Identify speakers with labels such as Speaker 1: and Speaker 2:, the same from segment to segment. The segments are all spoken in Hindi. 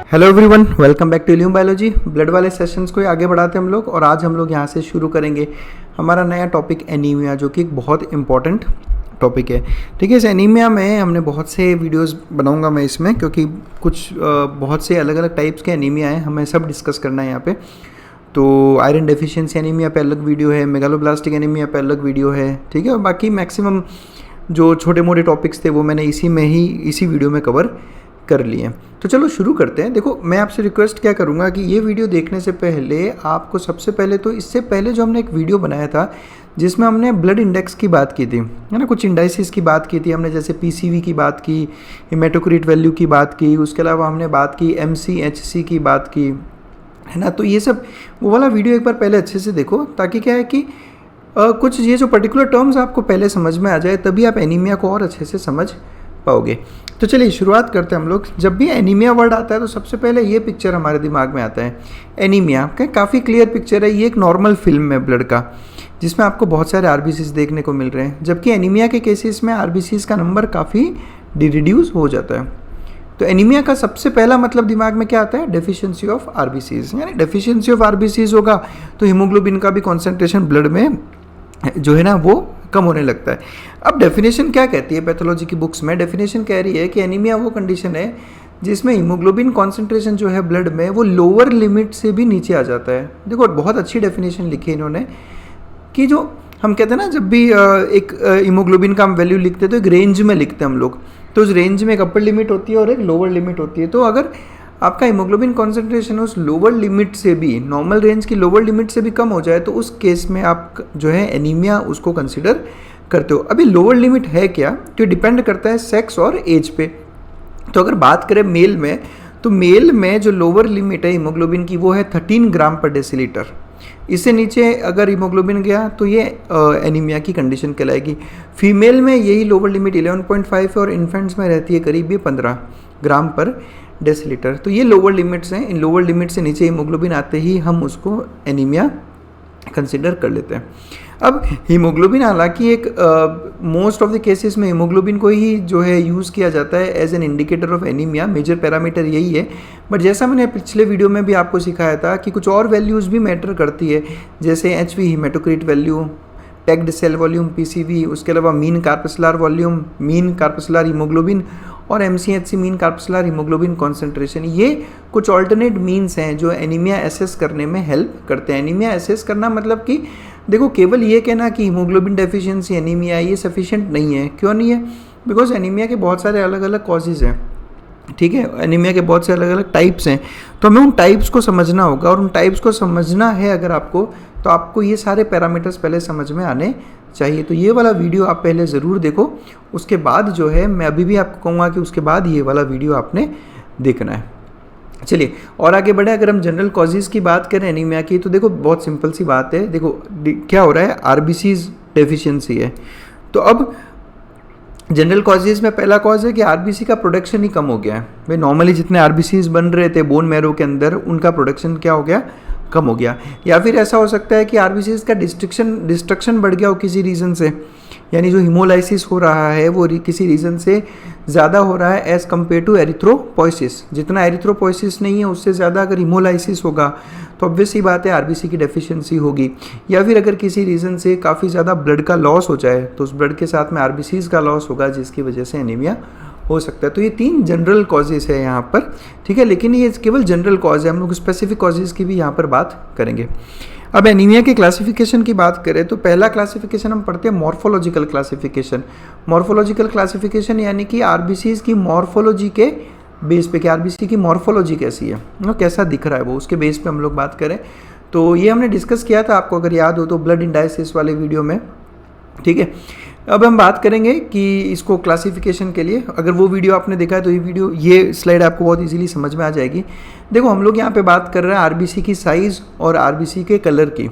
Speaker 1: Hello everyone, welcome back to Illume Biology. Blood वाले सेशंस को आगे बढ़ाते हैं हम लोग, और आज हम लोग यहाँ से शुरू करेंगे हमारा नया टॉपिक एनीमिया, जो कि एक बहुत इंपॉर्टेंट टॉपिक है। ठीक है, इस एनीमिया में हमने बहुत से वीडियोस बनाऊंगा मैं इसमें, क्योंकि कुछ बहुत से अलग अलग टाइप्स के एनीमिया हैं, हमें सब डिस्कस करना है यहाँ पे। तो आयरन डेफिशिएंसी एनीमिया पे अलग वीडियो है, मेगालोब्लास्टिक एनीमिया पे अलग वीडियो है। ठीक है, और बाकी मैक्सिमम जो छोटे मोटे टॉपिक्स थे वो मैंने इसी वीडियो में कवर कर लिए। तो चलो शुरू करते हैं। देखो, मैं आपसे रिक्वेस्ट क्या करूँगा कि ये वीडियो देखने से पहले आपको सबसे पहले तो इससे पहले जो हमने एक वीडियो बनाया था जिसमें हमने ब्लड इंडेक्स की बात की थी, है ना, कुछ इंडाइसिस की बात की थी हमने, जैसे पीसीवी की बात की, हेमाटोक्रिट वैल्यू की बात की, उसके अलावा हमने बात की एमसीएचसी की बात की, है ना। तो ये सब वो वाला वीडियो एक बार पहले अच्छे से देखो, ताकि क्या है कि कुछ ये जो पर्टिकुलर टर्म्स आपको पहले समझ में आ जाए, तभी आप एनीमिया को और अच्छे से समझ पाओगे। तो चलिए शुरुआत करते हैं हम लोग। जब भी एनीमिया वर्ड आता है तो सबसे पहले ये पिक्चर हमारे दिमाग में आता है। एनीमिया का काफ़ी क्लियर पिक्चर है, ये एक नॉर्मल फिल्म है ब्लड का, जिसमें आपको बहुत सारे आरबीसीज देखने को मिल रहे हैं, जबकि एनीमिया के केसेस में आरबीसीज का नंबर काफ़ी रिड्यूस हो जाता है। तो एनीमिया का सबसे पहला मतलब दिमाग में क्या आता है? Deficiency of RBCs. यानी डेफिशिएंसी ऑफ आरबीसीज होगा तो हीमोग्लोबिन का भी कॉन्सेंट्रेशन ब्लड में जो है ना वो कम होने लगता है। अब डेफिनेशन क्या कहती है पैथोलॉजी की बुक्स में? डेफिनेशन कह रही है कि एनीमिया वो कंडीशन है जिसमें हीमोग्लोबिन कॉन्सेंट्रेशन जो है ब्लड में वो लोअर लिमिट से भी नीचे आ जाता है। देखो, बहुत अच्छी डेफिनेशन लिखी है इन्होंने कि जो हम कहते हैं ना, जब भी एक हीमोग्लोबिन का हम वैल्यू लिखते हैं तो एक रेंज में लिखते हैं हम लोग। तो उस रेंज में एक अपर लिमिट होती है और एक लोअर लिमिट होती है। तो अगर आपका हीमोग्लोबिन कॉन्सेंट्रेशन उस लोअर लिमिट से भी, नॉर्मल रेंज की लोअर लिमिट से भी कम हो जाए, तो उस केस में आप जो है एनीमिया उसको कंसिडर करते हो। अभी लोअर लिमिट है क्या? तो डिपेंड करता है सेक्स और एज पे। तो अगर बात करें मेल में, तो मेल में जो लोअर लिमिट है हीमोग्लोबिन की वो है 13 ग्राम पर डेसीलीटर। इससे नीचे अगर हीमोग्लोबिन गया तो ये एनीमिया की कंडीशन कहलाएगी। फीमेल में यही लोअर लिमिट 11.5 है और इन्फेंट्स में रहती है करीब ये 15 ग्राम पर डेसीलीटर। तो ये लोअर लिमिट्स हैं। इन लोअर लिमिट से नीचे हीमोग्लोबिन आते ही हम उसको एनीमिया कंसिडर कर लेते हैं। अब हीमोग्लोबिन हालांकि एक मोस्ट ऑफ द केसेस में हीमोग्लोबिन को ही जो है यूज़ किया जाता है as an indicator of anaemia. Major parameter यही है। बट जैसा मैंने पिछले वीडियो में भी आपको सिखाया था कि कुछ और वैल्यूज़ भी मैटर करती है, जैसे HV haematocrit value, packed cell volume PCV, उसके अलावा mean corpuscular volume, mean corpuscular haemoglobin और MCHC mean corpuscular haemoglobin concentration. ये कुछ ऑल्टरनेट मीन्स हैं जो एनीमिया एसेस करने में हेल्प करते हैं। एनीमिया एसेस करना मतलब कि देखो, केवल ये कहना कि हीमोग्लोबिन डेफिशिएंसी एनीमिया है ये सफिशिएंट नहीं है। क्यों नहीं है? बिकॉज एनीमिया के बहुत सारे अलग अलग कॉजेज़ हैं। ठीक है, एनीमिया के बहुत से अलग अलग टाइप्स हैं, तो हमें उन टाइप्स को समझना होगा। और उन टाइप्स को समझना है अगर आपको, तो आपको ये सारे पैरामीटर्स पहले समझ में आने चाहिए। तो ये वाला वीडियो आप पहले ज़रूर देखो, उसके बाद जो है मैं अभी भी आपको कहूँगा कि उसके बाद ये वाला वीडियो आपने देखना है। चलिए और आगे बढ़े। अगर हम जनरल कॉजेज़ की बात करें एनीमिया की, तो देखो बहुत सिंपल सी बात है। देखो क्या हो रहा है, आरबीसीज डेफिशिएंसी है। तो अब जनरल कॉजेज़ में पहला कॉज है कि आरबीसी का प्रोडक्शन ही कम हो गया है। भाई नॉर्मली जितने आरबीसीज बन रहे थे बोन मैरो के अंदर, उनका प्रोडक्शन क्या हो गया? कम हो गया। या फिर ऐसा हो सकता है कि आरबीसीज का डिस्ट्रक्शन बढ़ गया हो किसी रीज़न से, यानी जो हीमोलाइसिस हो रहा है वो किसी रीज़न से ज़्यादा हो रहा है एज़ कम्पेयर टू एरिथ्रोपोइसिस। जितना एरिथ्रोपोइसिस नहीं है उससे ज़्यादा अगर हीमोलाइसिस होगा तो ऑब्वियस सी बात है आरबीसी की डेफिशिएंसी होगी। या फिर अगर किसी रीज़न से काफ़ी ज़्यादा ब्लड का लॉस हो जाए तो उस ब्लड के साथ में आरबीसीज का लॉस होगा, जिसकी वजह से एनीमिया हो सकता है। तो ये 3 जनरल कॉजेज़ है यहाँ पर। ठीक है, लेकिन ये केवल जनरल कॉज है, हम लोग स्पेसिफिक कॉजेज़ की भी यहाँ पर बात करेंगे। अब एनीमिया के क्लासिफिकेशन की बात करें तो पहला क्लासिफिकेशन हम पढ़ते हैं मॉर्फोलॉजिकल क्लासिफिकेशन। मॉर्फोलॉजिकल क्लासिफिकेशन यानी कि आरबीसीज की मॉर्फोलॉजी के बेस पे, कि आरबीसी की मॉर्फोलॉजी कैसी है, वो कैसा दिख रहा है, वो उसके बेस पे हम लोग बात करें। तो ये हमने डिस्कस किया था, आपको अगर याद हो तो, ब्लड इंडाइसिस वाले वीडियो में। ठीक है, अब हम बात करेंगे कि इसको क्लासिफिकेशन के लिए, अगर वो वीडियो आपने देखा है तो ये स्लाइड आपको बहुत इजीली समझ में आ जाएगी। देखो, हम लोग यहाँ पे बात कर रहे हैं आरबीसी की साइज़ और आरबीसी के कलर की।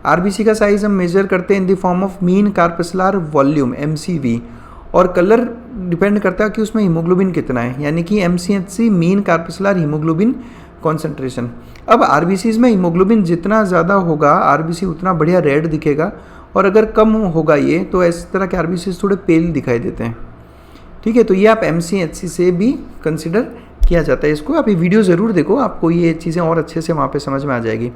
Speaker 1: आरबीसी का साइज़ हम मेजर करते हैं in the form of mean corpuscular volume MCV, और कलर डिपेंड करता है कि उसमें हीमोग्लोबिन कितना है, यानी कि MCHC mean corpuscular haemoglobin concentration. अब आरबीसीज में हीमोग्लोबिन जितना ज़्यादा होगा आरबीसी उतना बढ़िया रेड दिखेगा, और अगर कम होगा ये तो इस तरह के आरबीसीज थोड़े पेल दिखाई देते हैं। ठीक है, तो ये आप एमसीएचसी से भी कंसिडर किया जाता है इसको। आप ये वीडियो ज़रूर देखो, आपको ये चीज़ें और अच्छे से वहाँ पे समझ में आ जाएगी।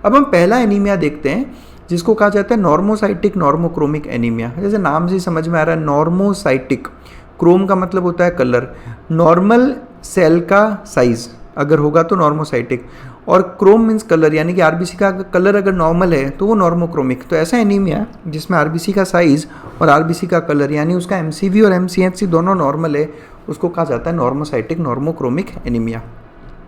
Speaker 1: अब हम पहला एनीमिया देखते हैं जिसको कहा जाता है नॉर्मोसाइटिक नॉर्मोक्रोमिक एनीमिया। जैसे नाम से समझ में आ रहा है, नॉर्मोसाइटिक, क्रोम का मतलब होता है कलर, नॉर्मल सेल का साइज अगर होगा तो नॉर्मोसाइटिक, और क्रोम मीन्स कलर, यानी कि आरबीसी का कलर अगर नॉर्मल है तो वो नॉर्मोक्रोमिक। तो ऐसा एनीमिया जिसमें आरबीसी का साइज और आरबीसी का कलर यानी उसका एमसीवी और एमसीएचसी दोनों नॉर्मल है, उसको कहा जाता है नॉर्मोसाइटिक नॉर्मोक्रोमिक एनीमिया।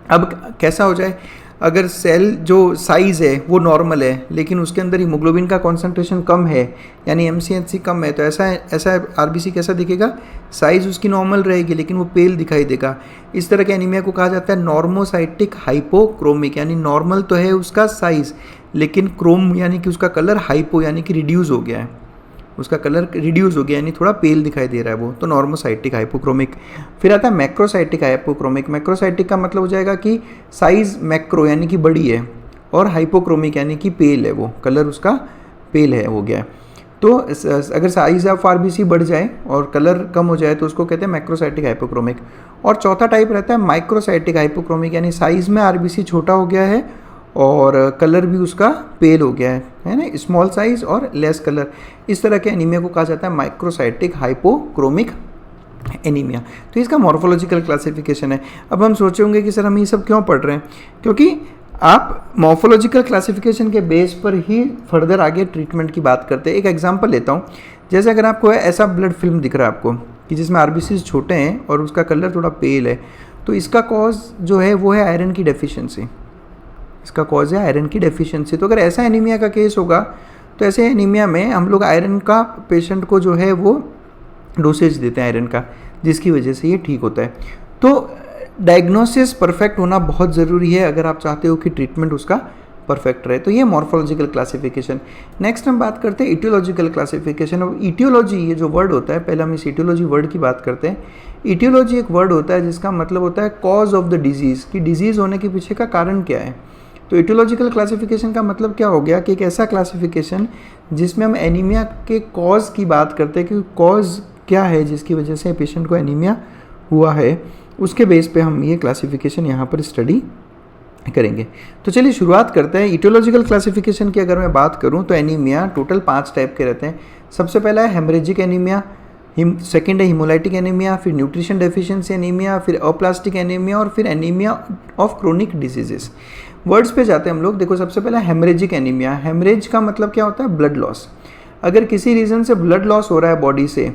Speaker 1: अब कैसा हो जाए, अगर सेल जो साइज़ है वो नॉर्मल है लेकिन उसके अंदर हीमोग्लोबिन का कॉन्सेंट्रेशन कम है यानी एमसीएचसी कम है, तो ऐसा आरबीसी कैसा दिखेगा, साइज़ उसकी नॉर्मल रहेगी लेकिन वो पेल दिखाई देगा। इस तरह के एनीमिया को कहा जाता है नॉर्मोसाइटिक हाइपोक्रोमिक, यानी नॉर्मल तो है उसका साइज़ लेकिन क्रोम यानी कि उसका कलर हाइपो यानी कि रिड्यूस हो गया है, उसका कलर रिड्यूस हो गया यानी थोड़ा पेल दिखाई दे रहा है वो, तो नॉर्मोसाइटिक हाइपोक्रोमिक। फिर आता है मैक्रोसाइटिक हाइपोक्रोमिक। मैक्रोसाइटिक का मतलब हो जाएगा कि साइज़ मैक्रो यानी कि बड़ी है, और हाइपोक्रोमिक यानी कि पेल है, वो कलर उसका पेल है हो गया। तो अगर साइज ऑफ आरबीसी बढ़ जाए और कलर कम हो जाए तो उसको कहते हैं मैक्रोसाइटिक हाइपोक्रोमिक। और चौथा टाइप रहता है माइक्रोसाइटिक हाइपोक्रोमिक, यानी साइज़ में आरबीसी छोटा हो गया है और कलर भी उसका पेल हो गया है ना, स्मॉल साइज और लेस कलर। इस तरह के एनीमिया को कहा जाता है माइक्रोसाइटिक हाइपोक्रोमिक एनीमिया। तो इसका मॉर्फोलॉजिकल क्लासिफिकेशन है। अब हम सोचे होंगे कि सर हम ये सब क्यों पढ़ रहे हैं, क्योंकि आप मॉर्फोलॉजिकल क्लासिफिकेशन के बेस पर ही फर्दर आगे ट्रीटमेंट की बात करते हैं। एक एग्जांपल लेता हूँ, जैसे अगर आपको ऐसा ब्लड फिल्म दिख रहा है आपको कि जिसमें आरबीसीज छोटे हैं और उसका कलर थोड़ा पेल है, तो इसका कॉज जो है वो है आयरन की डेफिशिएंसी, इसका कॉज है आयरन की डेफिशिएंसी। तो अगर ऐसा एनीमिया का केस होगा तो ऐसे एनीमिया में हम लोग आयरन का पेशेंट को जो है वो डोसेज देते हैं आयरन का, जिसकी वजह से ये ठीक होता है। तो डायग्नोसिस परफेक्ट होना बहुत ज़रूरी है अगर आप चाहते हो कि ट्रीटमेंट उसका परफेक्ट रहे। तो ये मॉर्फोलॉजिकल क्लासिफिकेशन। नेक्स्ट हम बात करते हैं इटियोलॉजिकल क्लासिफिकेशन। और इटियोलॉजी ये जो वर्ड होता है, पहले हम इस इटियोलॉजी वर्ड की बात करते हैं। इटियोलॉजी एक वर्ड होता है जिसका मतलब होता है कॉज ऑफ द डिजीज़, कि डिजीज़ होने के पीछे का कारण क्या है। तो इटियोलॉजिकल क्लासिफिकेशन का मतलब क्या हो गया कि एक ऐसा क्लासिफिकेशन जिसमें हम एनीमिया के कॉज की बात करते हैं कि कॉज क्या है जिसकी वजह से पेशेंट को एनीमिया हुआ है, उसके बेस पे हम ये क्लासिफिकेशन यहाँ पर स्टडी करेंगे। तो चलिए शुरुआत करते हैं। इटियोलॉजिकल क्लासिफिकेशन की अगर मैं बात करूँ तो एनीमिया टोटल 5 टाइप के रहते हैं। सबसे पहला है हेमरेजिक एनीमिया, सेकेंड है हिमोलाइटिक एनीमिया, फिर न्यूट्रिशन डेफिशिएंसी एनीमिया, फिर अप्लास्टिक एनीमिया और फिर anaemia of chronic diseases. Words पे जाते हैं हम लोग। देखो सबसे पहला हेमरेजिक एनीमिया। हेमरेज का मतलब क्या होता है, ब्लड लॉस। अगर किसी रीज़न से ब्लड लॉस हो रहा है बॉडी से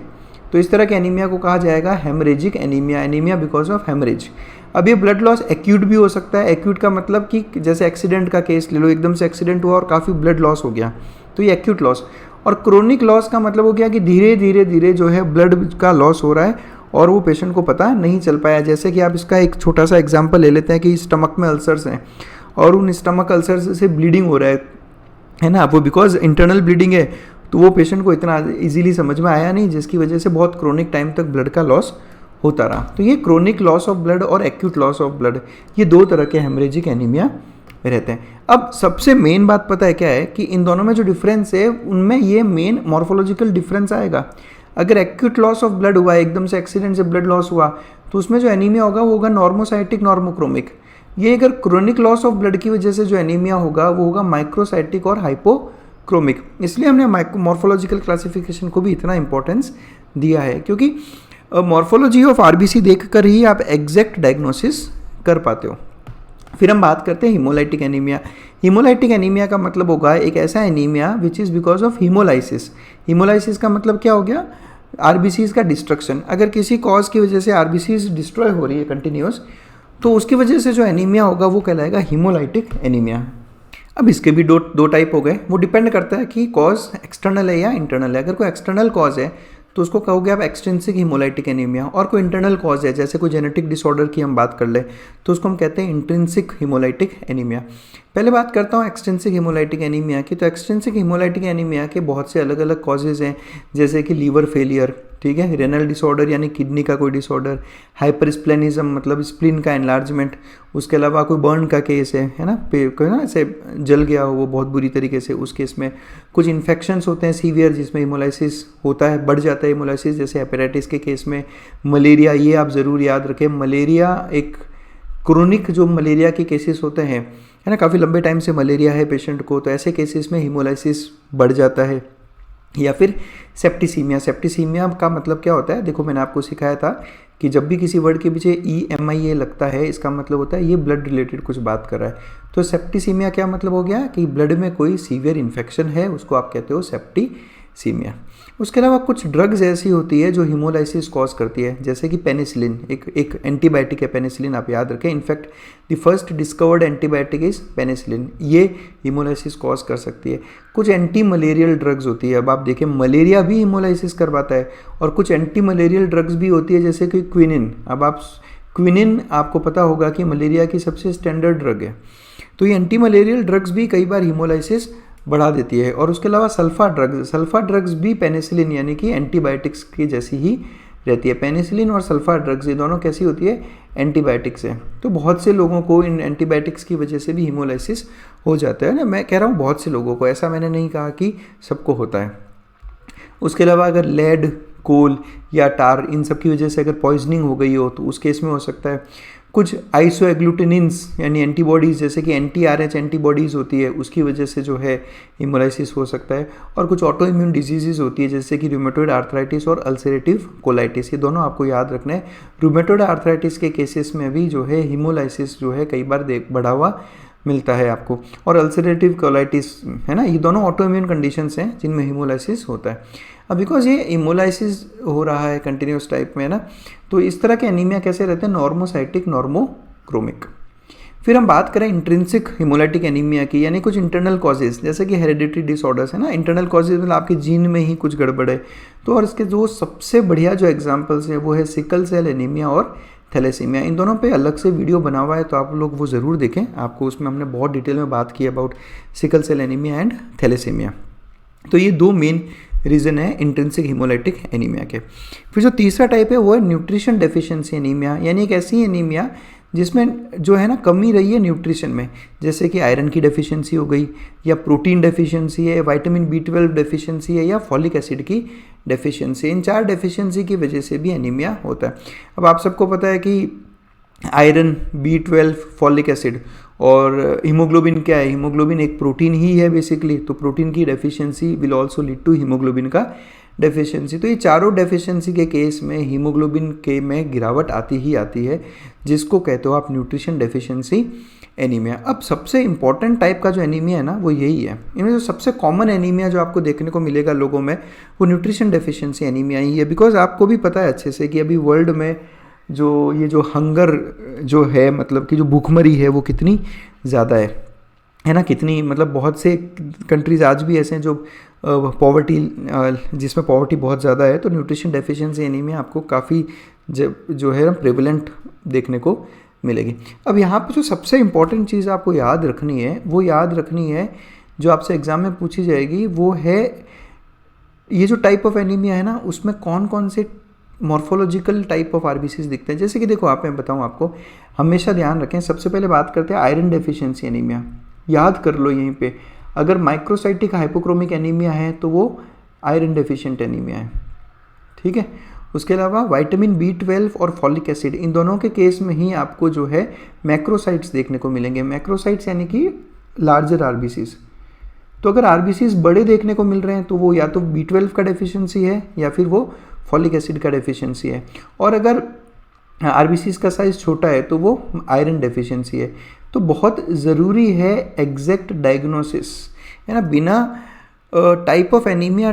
Speaker 1: तो इस तरह के एनीमिया को कहा जाएगा haemorrhagic anaemia, anaemia because of haemorrhage. अब ये ब्लड लॉस एक्यूट भी हो सकता है। एक्यूट का मतलब कि जैसे एक्सीडेंट का केस ले लो, एकदम से एक्सीडेंट हुआ और काफ़ी ब्लड लॉस हो गया, तो ये एक्यूट लॉस। और क्रोनिक लॉस का मतलब हो गया कि धीरे धीरे धीरे जो है ब्लड का लॉस हो रहा है और वो पेशेंट को पता नहीं चल पाया। जैसे कि आप इसका एक छोटा सा एग्जाम्पल ले लेते हैं कि स्टमक में अल्सर्स हैं और उन स्टमक अल्सर्स से ब्लीडिंग हो रहा है ना, वो बिकॉज इंटरनल ब्लीडिंग है, तो वो पेशेंट को इतना इजीली समझ में आया नहीं, जिसकी वजह से बहुत क्रोनिक टाइम तक ब्लड का लॉस होता रहा। तो ये क्रोनिक लॉस ऑफ ब्लड और एक्यूट लॉस ऑफ ब्लड, ये 2 तरह के हेमरेजिक एनीमिया रहते हैं। अब सबसे मेन बात पता है क्या है कि इन दोनों में जो डिफरेंस है उनमें ये मेन मॉर्फोलॉजिकल डिफरेंस आएगा। अगर एक्यूट लॉस ऑफ ब्लड हुआ, एकदम से एक्सीडेंट से ब्लड लॉस हुआ, तो उसमें जो एनीमिया होगा वो होगा नॉर्मोसाइटिक नॉर्मोक्रोमिक। ये अगर क्रोनिक लॉस ऑफ ब्लड की वजह से जो एनीमिया होगा वो होगा माइक्रोसाइटिक और हाइपोक्रोमिक। इसलिए हमने मॉर्फोलॉजिकल क्लासिफिकेशन को भी इतना इंपॉर्टेंस दिया है, क्योंकि मॉर्फोलॉजी ऑफ आरबीसी देखकर ही आप एग्जैक्ट डायग्नोसिस कर पाते हो। फिर हम बात करते हैं हीमोलाइटिक एनीमिया। हीमोलाइटिक एनीमिया का मतलब होगा एक ऐसा anaemia which is because of haemolysis. Haemolysis का मतलब क्या हो गया, आरबीसीज का डिस्ट्रक्शन। अगर किसी कॉज की वजह से आरबीसीज डिस्ट्रॉय हो रही है कंटिन्यूस, तो उसकी वजह से जो एनीमिया होगा वो कहलाएगा हीमोलाइटिक एनीमिया। अब इसके भी दो टाइप हो गए। वो डिपेंड करता है कि कॉज एक्सटर्नल है या इंटरनल है। अगर कोई एक्सटर्नल कॉज है तो उसको कहोगे आप एक्सट्रिंसिक हीमोलाइटिक एनीमिया, और कोई इंटरनल कॉज है जैसे कोई जेनेटिक डिसऑर्डर की हम बात कर ले तो उसको हम कहते हैं इंट्रिंसिक हीमोलाइटिक एनीमिया। पहले बात करता हूँ एक्सट्रिंसिक हीमोलाइटिक एनीमिया की। तो एक्सट्रिंसिक हीमोलाइटिक एनीमिया के बहुत से अलग अलग कॉजेज़ हैं, जैसे कि लीवर फेलियर, ठीक है, रेनल डिसऑर्डर यानी किडनी का कोई डिसऑर्डर, हाइपरस्प्लेनिज्म मतलब स्प्लीन का एनलार्जमेंट, उसके अलावा कोई बर्न का केस है ना, कोई ना ऐसे जल गया हो वो बहुत बुरी तरीके से, उस केस में कुछ इन्फेक्शंस होते हैं सीवियर जिसमें हीमोलाइसिस होता है, बढ़ जाता है हीमोलाइसिस, जैसे हेपेटाइटिस के केस में, मलेरिया, ये आप ज़रूर याद रखें, मलेरिया एक क्रोनिक जो मलेरिया के केसेस होते हैं, है ना, काफ़ी लंबे टाइम से मलेरिया है पेशेंट को, तो ऐसे केसेस में हीमोलाइसिस बढ़ जाता है। या फिर सेप्टिसीमिया। सेप्टिसीमिया का मतलब क्या होता है, देखो मैंने आपको सिखाया था कि जब भी किसी वर्ड के पीछे EMIA लगता है, इसका मतलब होता है ये ब्लड रिलेटेड कुछ बात कर रहा है। तो सेप्टिसीमिया क्या मतलब हो गया कि ब्लड में कोई सीवियर इन्फेक्शन है, उसको आप कहते हो सेप्टिसीमिया। उसके अलावा कुछ ड्रग्स ऐसी होती है जो हीमोलाइसिस कॉज करती है, जैसे कि पेनिसिलिन, एक एंटीबायोटिक है पेनिसिलिन, आप याद रखें। In fact the first discovered antibiotic is penicillin, ये हीमोलाइसिस कॉज कर सकती है। कुछ एंटी मलेरियल ड्रग्स होती है, अब आप देखें मलेरिया भी हीमोलाइसिस करवाता है, और कुछ एंटी मलेरियल ड्रग्स भी होती है जैसे कि क्विनिन। अब आप क्विनिन, आपको पता होगा कि मलेरिया की सबसे स्टैंडर्ड ड्रग है, तो ये एंटी मलेरियल ड्रग्स भी कई बार हीमोलाइसिस बढ़ा देती है। और उसके अलावा सल्फा ड्रग्स भी पेनिसिलिन यानी कि एंटीबायोटिक्स की जैसी ही रहती है। पेनिसिलिन और सल्फा ड्रग्स ये दोनों कैसी होती है, एंटीबायोटिक्स है। तो बहुत से लोगों को इन एंटीबायोटिक्स की वजह से भी हीमोलाइसिस हो जाता है ना, मैं कह रहा हूँ बहुत से लोगों को, ऐसा मैंने नहीं कहा कि सबको होता है। उसके अलावा अगर लेड, कोल या टार, इन सब की वजह से अगर पॉइजनिंग हो गई हो तो उस केस में हो सकता है। कुछ आइसोएग्लूटिनिन्स यानी एंटीबॉडीज़, जैसे कि anti-RH एंटीबॉडीज़ होती है, उसकी वजह से जो है हीमोलाइसिस हो सकता है। और कुछ ऑटो इम्यून डिजीज़ होती है जैसे कि रूमेटॉइड आर्थराइटिस और अल्सरेटिव कोलाइटिस, ये दोनों आपको याद रखना है। रूमेटॉइड आर्थराइटिस के केसेस में भी जो है हीमोलाइसिस जो है कई बार बढ़ा हुआ मिलता है आपको, और अल्सरेटिव कोलाइटिस, है ना, ये दोनों ऑटो इम्यून कंडीशंस हैं जिनमें हीमोलाइसिस होता है। अब बिकॉज ये हीमोलाइसिस हो रहा है कंटिन्यूस टाइप में, है ना, तो इस तरह के एनीमिया कैसे रहते हैं, नॉर्मोसाइटिक, नॉर्मोक्रोमिक। फिर हम बात करें इंट्रिंसिक हिमोलाइटिक एनीमिया की, यानी कुछ इंटरनल कॉजेज, जैसे कि हेरिडिटरी डिसऑर्डर्स है ना, इंटरनल कॉजेज मतलब आपके जीन में ही कुछ गड़बड़ है। तो और इसके जो सबसे बढ़िया जो एग्जांपल्स हैं वो है सिकल सेल एनीमिया और थैलेसीमिया। इन दोनों पे अलग से वीडियो बना हुआ है, तो आप लोग वो ज़रूर देखें, आपको उसमें हमने बहुत डिटेल में बात की about sickle cell anaemia and thalassaemia. तो ये दो मेन रीज़न है इंट्रिंसिक हिमोलाइटिक एनीमिया के। फिर जो तीसरा टाइप है वो है न्यूट्रिशन डेफिशिएंसी एनीमिया, यानी एक ऐसी एनीमिया जिसमें जो है ना कमी रही है न्यूट्रिशन में, जैसे कि आयरन की डेफिशिएंसी हो गई, या प्रोटीन डेफिशिएंसी है, विटामिन B12 डेफिशिएंसी है, या फॉलिक एसिड की डेफिशिएंसी। इन 4 डेफिशिएंसी की वजह से भी एनीमिया होता है। अब आप सबको पता है कि आयरन, B12, फॉलिक एसिड और हीमोग्लोबिन क्या है, हीमोग्लोबिन एक प्रोटीन ही है बेसिकली, तो प्रोटीन की deficiency will also lead to haemoglobin का डेफिशिएंसी। तो ये चारों डेफिशिएंसी के केस में हीमोग्लोबिन के में गिरावट आती ही आती है, जिसको कहते हो आप न्यूट्रिशन डेफिशिएंसी एनीमिया। अब सबसे इंपॉर्टेंट टाइप का जो एनीमिया है ना वो यही है, इनमें जो सबसे कॉमन एनीमिया जो आपको देखने को मिलेगा लोगों में वो न्यूट्रिशन डेफिशिएंसी एनीमिया ही है। बिकॉज आपको भी पता है अच्छे से कि अभी वर्ल्ड में जो ये जो हंगर जो है, मतलब कि जो भूखमरी है वो कितनी ज़्यादा है ना, कितनी, मतलब बहुत से कंट्रीज़ आज भी ऐसे हैं जो पॉवर्टी, जिसमें पॉवर्टी बहुत ज़्यादा है। तो न्यूट्रिशन डेफिशिएंसी एनीमिया आपको काफ़ी जो है प्रेवलेंट देखने को मिलेगी। अब यहाँ पे जो सबसे इम्पॉर्टेंट चीज़ आपको याद रखनी है, वो याद रखनी है जो आपसे एग्ज़ाम में पूछी जाएगी, वो है ये जो टाइप ऑफ एनीमिया है ना उसमें कौन कौन से मॉर्फोलॉजिकल टाइप ऑफ आरबीसीज दिखते हैं। जैसे कि देखो आप, मैं बताऊँ आपको, हमेशा ध्यान रखें, सबसे पहले बात करते हैं आयरन डेफिशिएंसी एनीमिया। याद कर लो यहीं पे, अगर माइक्रोसाइटिक हाइपोक्रोमिक एनीमिया है तो वो आयरन डेफिशिएंट एनीमिया है, ठीक है। उसके अलावा विटामिन B12 और फॉलिक एसिड, इन दोनों के केस में ही आपको जो है मैक्रोसाइट्स देखने को मिलेंगे। मैक्रोसाइट्स यानी कि लार्जर आरबीसीज। तो अगर आरबीसीज बड़े देखने को मिल रहे हैं तो वो या तो B12 का डेफिशिएंसी है या फिर वो फॉलिक एसिड का डेफिशिएंसी है, और अगर आरबीसीज का साइज़ छोटा है तो वो आयरन डेफिशिएंसी है। तो बहुत ज़रूरी है एग्जैक्ट डायग्नोसिस, है ना, बिना टाइप ऑफ एनीमिया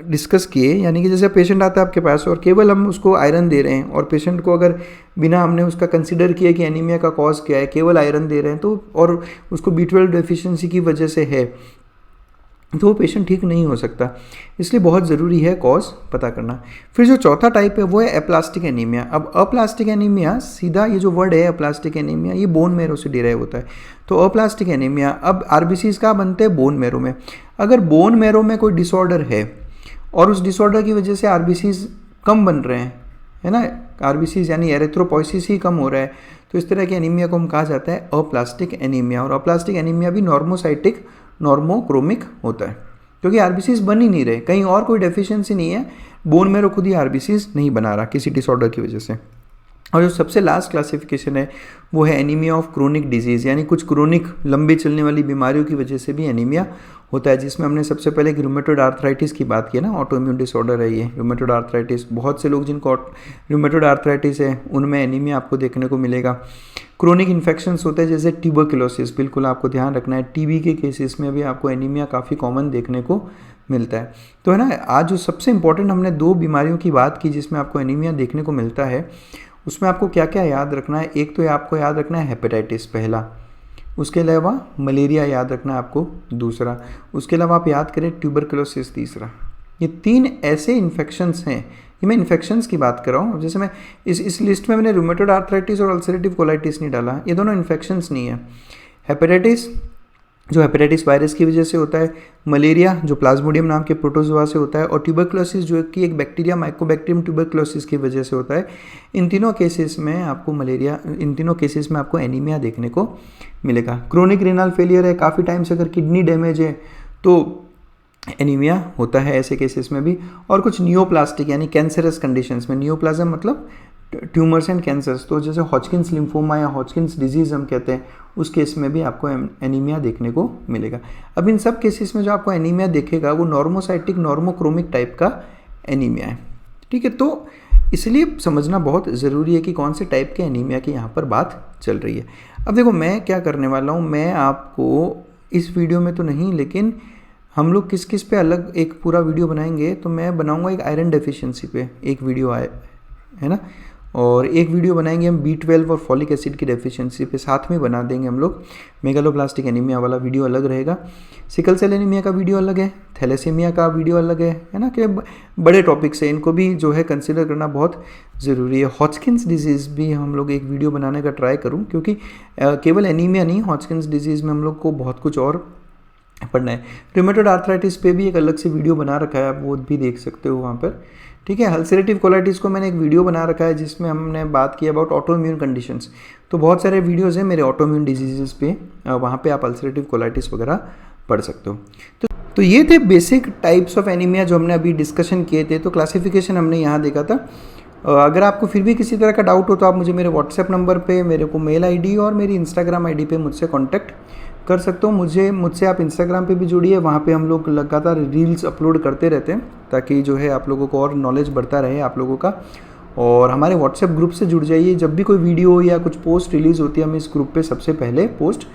Speaker 1: डिस्कस किए, यानी कि जैसे पेशेंट आता है आपके पास और केवल हम उसको आयरन दे रहे हैं, और पेशेंट को अगर बिना हमने उसका कंसिडर किया कि एनीमिया का कॉज क्या है, केवल आयरन दे रहे हैं, तो और उसको B12 डेफिशिएंसी की वजह से है, तो वो पेशेंट ठीक नहीं हो सकता। इसलिए बहुत ज़रूरी है कॉज पता करना। फिर जो चौथा टाइप है वो है अप्लास्टिक एनीमिया। अब अप्लास्टिक एनीमिया, सीधा ये जो वर्ड है अप्लास्टिक एनीमिया, ये बोन मैरो से डिराइव होता है। तो अप्लास्टिक एनीमिया, अब आरबीसीज कहाँ बनते हैं, बोन मैरो में। अगर बोन मैरो में कोई डिसऑर्डर है और उस डिसऑर्डर की वजह से आरबीसीज कम बन रहे हैं, है ना, आरबीसीज यानी एरिथ्रोपोइसिस ही कम हो रहा है, तो इस तरह के एनीमिया को हम कहा जाता है अप्लास्टिक एनीमिया। और अप्लास्टिक एनीमिया भी नॉर्मोसाइटिक, नॉर्मोक्रोमिक होता है, क्योंकि आरबीसीज बन ही नहीं रहे, कहीं और कोई डेफिशिएंसी नहीं है, बोन मैरो खुद ही आरबीसीज नहीं बना रहा किसी डिसऑर्डर की वजह से। और जो सबसे लास्ट क्लासिफिकेशन है वो है एनीमिया ऑफ क्रोनिक डिजीज़, यानी कुछ क्रोनिक लंबी चलने वाली बीमारियों की वजह से भी एनीमिया होता है, जिसमें हमने सबसे पहले रूमेटॉइड आर्थराइटिस की बात की ना, ऑटोइम्यून डिसऑर्डर है ये रूमेटॉइड आर्थराइटिस। बहुत से लोग जिनको रूमेटॉइड आर्थराइटिस है उनमें एनीमिया आपको देखने को मिलेगा। क्रोनिक इन्फेक्शंस होते हैं जैसे ट्यूबरकुलोसिस, बिल्कुल आपको ध्यान रखना है, टीबी के केसेस में भी आपको एनीमिया काफ़ी कॉमन देखने को मिलता है। तो है ना, आज जो सबसे इंपॉर्टेंट हमने 2 बीमारियों की बात की जिसमें आपको एनीमिया देखने को मिलता है, उसमें आपको क्या क्या याद रखना है। एक तो आपको याद रखना है हेपेटाइटिस पहला, उसके अलावा मलेरिया याद रखना है आपको दूसरा, उसके अलावा आप याद करें ट्यूबरकुलोसिस तीसरा। ये 3 ऐसे इन्फेक्शंस हैं, ये मैं इन्फेक्शंस की बात कर रहा हूँ। जैसे मैं इस लिस्ट में मैंने रूमेटॉइड आर्थराइटिस और अल्सरेटिव कोलाइटिस नहीं डाला, ये दोनों इन्फेक्शंस नहीं है। हेपेटाइटिस जो हेपेटाइटिस वायरस की वजह से होता है, मलेरिया जो प्लाज्मोडियम नाम के प्रोटोजोआ से होता है, और ट्यूबरकुलोसिस जो कि एक बैक्टीरिया माइकोबैक्टीरियम ट्यूबरकुलोसिस की वजह से होता है। इन तीनों केसेस में आपको एनीमिया देखने को मिलेगा। क्रोनिक रेनल फेलियर है, काफ़ी टाइम से अगर किडनी डैमेज है तो एनीमिया होता है ऐसे केसेस में भी। और कुछ नियोप्लास्टिक यानी कैंसरस कंडीशंस में, नियोप्लाज्म मतलब ट्यूमर्स एंड कैंसर्स, तो जैसे हॉजकिंस लिम्फोमा या हॉजकिंस डिजीज़ हम कहते हैं, उस केस में भी आपको एनीमिया देखने को मिलेगा। अब इन सब केसेस में जो आपको एनीमिया देखेगा वो नॉर्मोसाइटिक नॉर्मोक्रोमिक टाइप का एनीमिया है, ठीक है। तो इसलिए समझना बहुत ज़रूरी है कि कौन से टाइप के एनीमिया की यहाँ पर बात चल रही है। अब देखो मैं क्या करने वाला हूँ, मैं आपको इस वीडियो में तो नहीं, लेकिन हम लोग किस किस पे अलग एक पूरा वीडियो बनाएंगे, तो मैं बनाऊंगा एक आयरन डेफिशिएंसी पे एक वीडियो है ना, और एक वीडियो बनाएंगे हम B12 और फॉलिक एसिड की डेफिशिएंसी पे, साथ में बना देंगे हम लोग। मेगालोब्लास्टिक एनीमिया वाला वीडियो अलग रहेगा, सिकल सेल एनीमिया का वीडियो अलग है, थैलेसीमिया का वीडियो अलग है ना, कि बड़े टॉपिक्स हैं, इनको भी जो है कंसिडर करना बहुत ज़रूरी है। हॉजकिंस डिजीज़ भी हम लोग एक वीडियो बनाने का ट्राई करूँ, क्योंकि केवल एनीमिया नहीं, हॉजकिंस डिजीज़ में हम लोग को बहुत कुछ और पढ़ना है। रूमेटॉइड आर्थराइटिस पे भी एक अलग से वीडियो बना रखा है, आप वो भी देख सकते हो वहाँ पर, ठीक है। अल्सरेटिव कोलाइटिस को मैंने एक वीडियो बना रखा है जिसमें हमने बात की अबाउट ऑटोइम्यून कंडीशंस, तो बहुत सारे वीडियोज़ हैं मेरे ऑटोइम्यून डिजीज़ पे, वहाँ पे आप अल्सरेटिव कोलाइटिस वगैरह पढ़ सकते हो। तो ये थे बेसिक टाइप्स ऑफ एनीमिया जो हमने अभी डिस्कशन किए थे। तो क्लासिफिकेशन हमने यहाँ देखा था। अगर आपको फिर भी किसी तरह का डाउट हो तो आप मुझे मेरे व्हाट्सएप नंबर पे, मेरे को मेल आईडी और मेरी इंस्टाग्राम आईडी पे मुझसे कांटेक्ट कर सकते हो। मुझसे आप इंस्टाग्राम पे भी जुड़िए, वहाँ पे हम लोग लगातार रील्स अपलोड करते रहते हैं ताकि जो है आप लोगों को और नॉलेज बढ़ता रहे आप लोगों का। और हमारे व्हाट्सएप ग्रुप से जुड़ जाइए, जब भी कोई वीडियो या कुछ पोस्ट रिलीज़ होती है हम इस ग्रुप पे सबसे पहले पोस्ट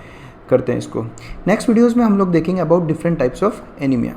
Speaker 1: करते हैं इसको। नेक्स्ट वीडियोज़ में हम लोग देखेंगे about different types of anaemia.